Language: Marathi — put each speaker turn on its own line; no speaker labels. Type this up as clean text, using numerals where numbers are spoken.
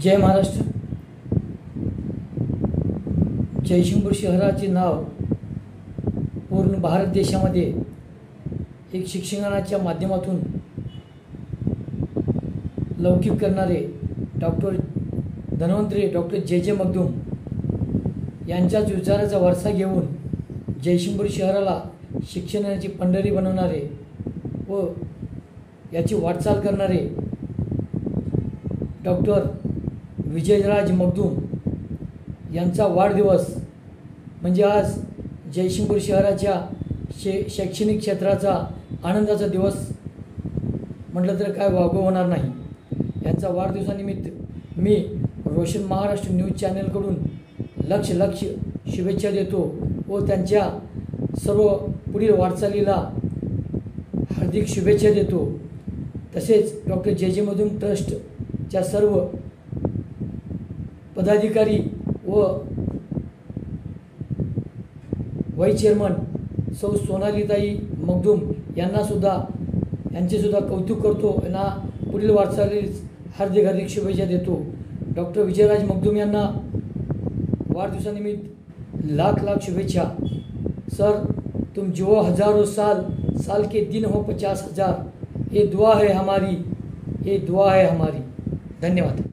जय महाराष्ट्र। जयसिंगपूर शहराचे नाव पूर्ण भारत देशामध्ये एक शिक्षणाच्या माध्यमातून लौकिक करणारे डॉक्टर धन्वंतरी डॉक्टर जे मगदूम यांच्याच विचाराचा वारसा घेऊन जयसिंगपूर शहराला शिक्षणाची पंढरी बनवणारे व याची वाटचाल करणारे डॉक्टर विजयराज मगदूम यांचा वाढदिवस म्हणजे आज जयसिंगपूर शहराच्या शैक्षणिक क्षेत्राचा आनंदाचा दिवस म्हटलं तर काय वावगं होणार नाही। यांचा वाढदिवसानिमित्त मी रोशन महाराष्ट्र न्यूज चॅनलकडून लक्ष शुभेच्छा देतो व त्यांच्या सर्व पुढील वाटचालीला हार्दिक शुभेच्छा देतो। तसेच डॉक्टर जे मगदूम ट्रस्टच्या सर्व पदाधिकारी व वाईस चेअरमन सौ सोनालीताई मगदूम यांचे सुद्धा कौतुक करतो। यांना पुढील वाटचालीस हार्दिक शुभेच्छा देतो। डॉक्टर विजयराज मगदूम यांना वाढदिवसानिमित्त लाख शुभेच्छा। सर, तुम जियो हजारों साल के दिन हो 50,000, ये दुआ है हमारी, धन्यवाद।